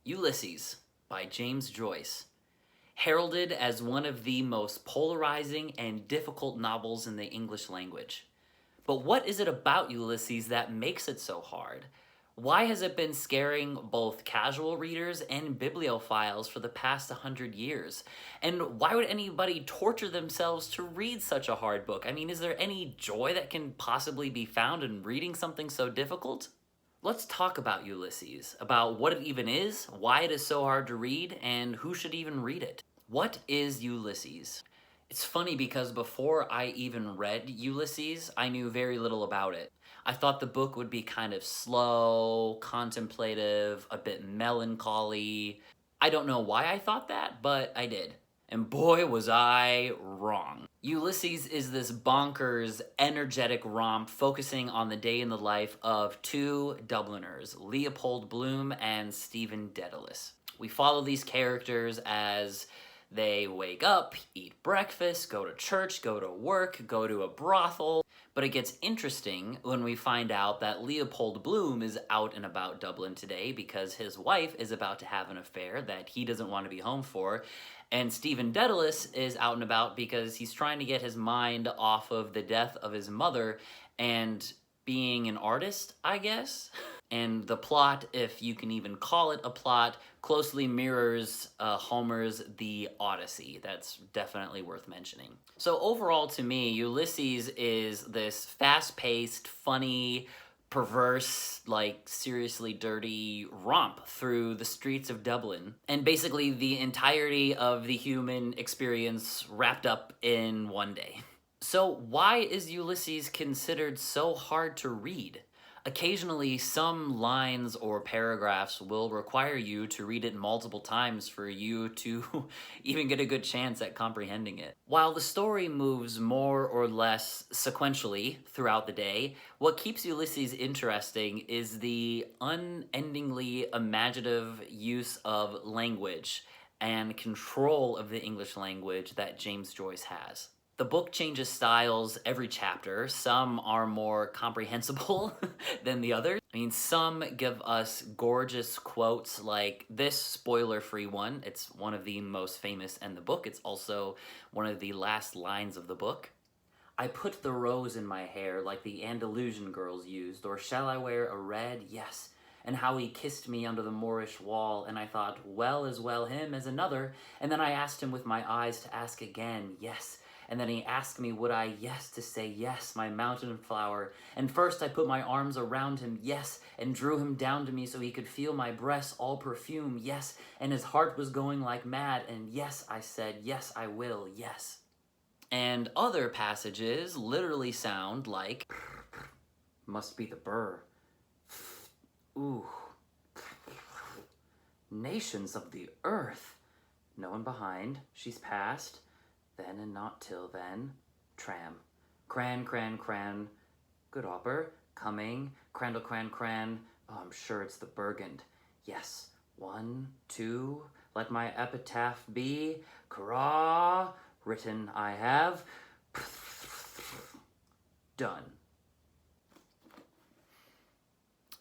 Ulysses by James Joyce, heralded as one of the most polarizing and difficult novels in the English language. But what is it about Ulysses that makes it so hard? Why has it been scaring both casual readers and bibliophiles for the past 100 years? And why would anybody torture themselves to read such a hard book? I mean, is there any joy that can possibly be found in reading something so difficult? Let's talk about Ulysses, about what it even is, why it is so hard to read, and who should even read it. What is Ulysses? It's funny because before I even read Ulysses, I knew very little about it. I thought the book would be kind of slow, contemplative, a bit melancholy. I don't know why I thought that, but I did. And boy, was I wrong. Ulysses is this bonkers, energetic romp focusing on the day in the life of two Dubliners, Leopold Bloom and Stephen Dedalus. We follow these characters as they wake up, eat breakfast, go to church, go to work, go to a brothel. But it gets interesting when we find out that Leopold Bloom is out and about Dublin today because his wife is about to have an affair that he doesn't want to be home for. And Stephen Dedalus is out and about because he's trying to get his mind off of the death of his mother and being an artist, I guess. And the plot, if you can even call it a plot, closely mirrors Homer's The Odyssey. That's definitely worth mentioning. So overall, to me, Ulysses is this fast-paced, funny, perverse, like seriously dirty romp through the streets of Dublin. And basically the entirety of the human experience wrapped up in one day. So why is Ulysses considered so hard to read? Occasionally, some lines or paragraphs will require you to read it multiple times for you to even get a good chance at comprehending it. While the story moves more or less sequentially throughout the day, what keeps Ulysses interesting is the unendingly imaginative use of language and control of the English language that James Joyce has. The book changes styles every chapter. Some are more comprehensible than the others. I mean, some give us gorgeous quotes like this spoiler-free one. It's one of the most famous in the book. It's also one of the last lines of the book. I put the rose in my hair like the Andalusian girls used, or shall I wear a red? Yes. And how he kissed me under the Moorish wall, and I thought, well as well him as another, and then I asked him with my eyes to ask again, yes. And then he asked me, would I, yes, to say yes, my mountain flower. And first I put my arms around him, yes, and drew him down to me so he could feel my breasts all perfume, yes. And his heart was going like mad, and yes, I said, yes, I will, yes. And other passages literally sound like, must be the burr. Ooh. Nations of the earth. No one behind, she's past. Then and not till then, tram. Cran, cran, cran, good opper, coming, crandle, cran, cran, oh, I'm sure it's the Burgund. Yes, 1, 2, let my epitaph be, Caraw, written I have, done.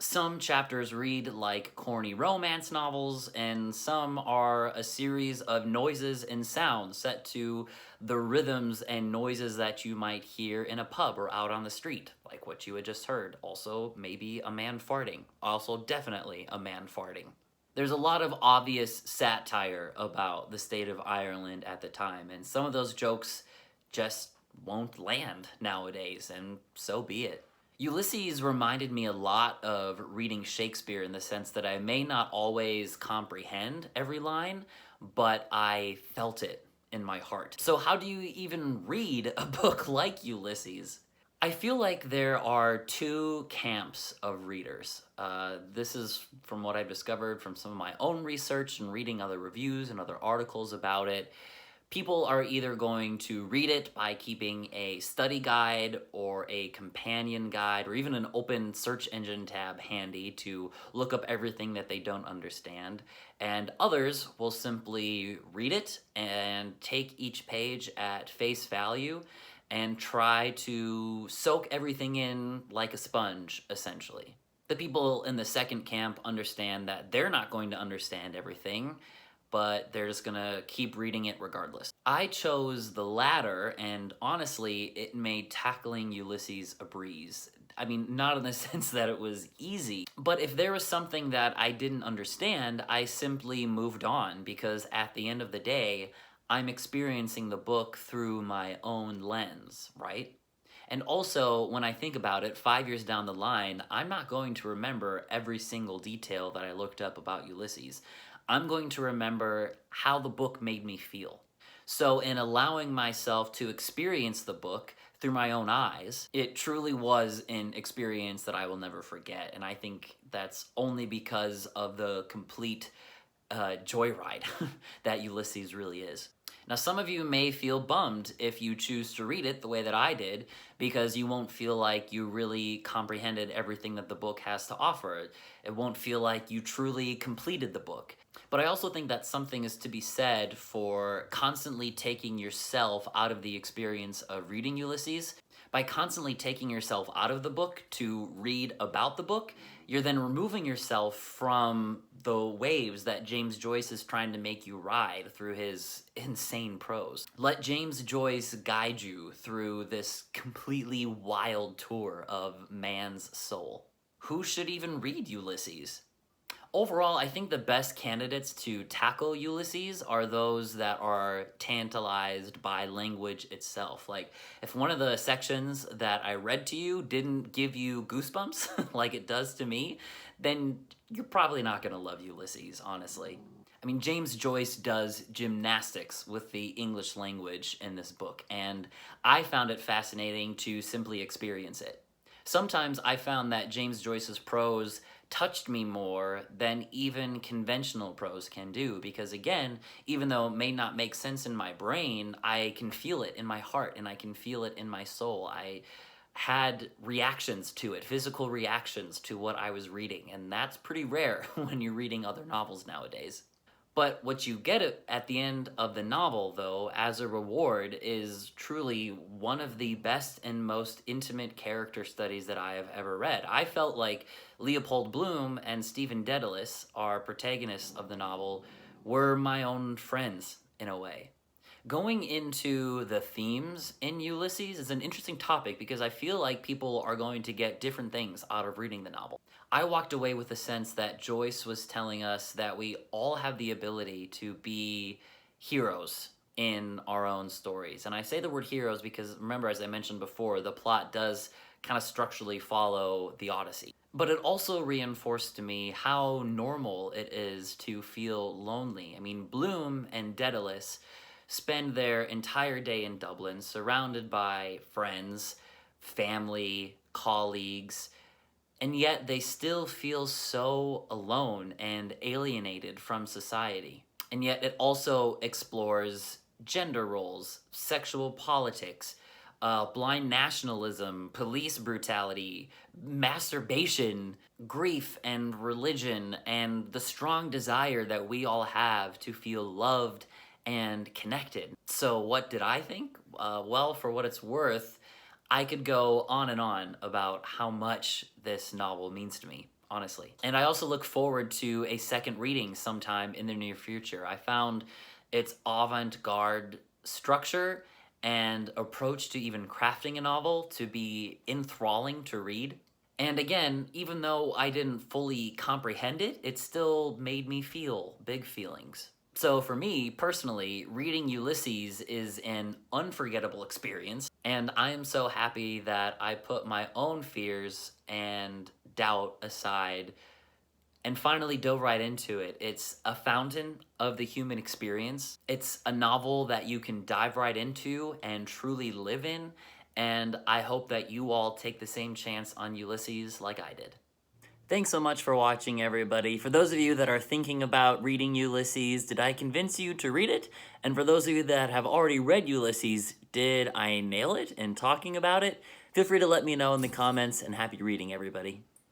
Some chapters read like corny romance novels, and some are a series of noises and sounds set to the rhythms and noises that you might hear in a pub or out on the street, like what you had just heard. Also, maybe a man farting. Also, definitely a man farting. There's a lot of obvious satire about the state of Ireland at the time, and some of those jokes just won't land nowadays, and so be it. Ulysses reminded me a lot of reading Shakespeare in the sense that I may not always comprehend every line, but I felt it in my heart. So how do you even read a book like Ulysses? I feel like there are two camps of readers. This is from what I've discovered from some of my own research and reading other reviews and other articles about it. People are either going to read it by keeping a study guide or a companion guide or even an open search engine tab handy to look up everything that they don't understand. And others will simply read it and take each page at face value and try to soak everything in like a sponge, essentially. The people in the second camp understand that they're not going to understand everything, but they're just gonna keep reading it regardless. I chose the latter, and honestly, it made tackling Ulysses a breeze. I mean, not in the sense that it was easy, but if there was something that I didn't understand, I simply moved on, because at the end of the day, I'm experiencing the book through my own lens, right? And also, when I think about it, 5 years down the line, I'm not going to remember every single detail that I looked up about Ulysses. I'm going to remember how the book made me feel. So, in allowing myself to experience the book through my own eyes, it truly was an experience that I will never forget. And I think that's only because of the complete joyride that Ulysses really is. Now, some of you may feel bummed if you choose to read it the way that I did, because you won't feel like you really comprehended everything that the book has to offer. It won't feel like you truly completed the book. But I also think that something is to be said for constantly taking yourself out of the experience of reading Ulysses. By constantly taking yourself out of the book to read about the book, you're then removing yourself from the waves that James Joyce is trying to make you ride through his insane prose. Let James Joyce guide you through this completely wild tour of man's soul. Who should even read Ulysses? Overall, I think the best candidates to tackle Ulysses are those that are tantalized by language itself. Like, if one of the sections that I read to you didn't give you goosebumps like it does to me, then you're probably not going to love Ulysses, honestly. I mean, James Joyce does gymnastics with the English language in this book, and I found it fascinating to simply experience it. Sometimes I found that James Joyce's prose touched me more than even conventional prose can do, because again, even though it may not make sense in my brain, I can feel it in my heart and I can feel it in my soul. I had reactions to it, physical reactions to what I was reading, and that's pretty rare when you're reading other novels nowadays. But what you get at the end of the novel, though, as a reward, is truly one of the best and most intimate character studies that I have ever read. I felt like Leopold Bloom and Stephen Dedalus, our protagonists of the novel, were my own friends in a way. Going into the themes in Ulysses is an interesting topic, because I feel like people are going to get different things out of reading the novel. I walked away with the sense that Joyce was telling us that we all have the ability to be heroes in our own stories. And I say the word heroes because, remember, as I mentioned before, the plot does kind of structurally follow the Odyssey. But it also reinforced to me how normal it is to feel lonely. I mean, Bloom and Dedalus spend their entire day in Dublin surrounded by friends, family, colleagues, and yet they still feel so alone and alienated from society. And yet it also explores gender roles, sexual politics, blind nationalism, police brutality, masturbation, grief and religion, and the strong desire that we all have to feel loved and connected. So what did I think? Well, for what it's worth, I could go on and on about how much this novel means to me, honestly. And I also look forward to a second reading sometime in the near future. I found its avant-garde structure and approach to even crafting a novel to be enthralling to read. And again, even though I didn't fully comprehend it, it still made me feel big feelings. So for me, personally, reading Ulysses is an unforgettable experience, and I am so happy that I put my own fears and doubt aside and finally dove right into it. It's a fountain of the human experience. It's a novel that you can dive right into and truly live in, and I hope that you all take the same chance on Ulysses like I did. Thanks so much for watching, everybody. For those of you that are thinking about reading Ulysses, did I convince you to read it? And for those of you that have already read Ulysses, did I nail it in talking about it? Feel free to let me know in the comments, and happy reading, everybody.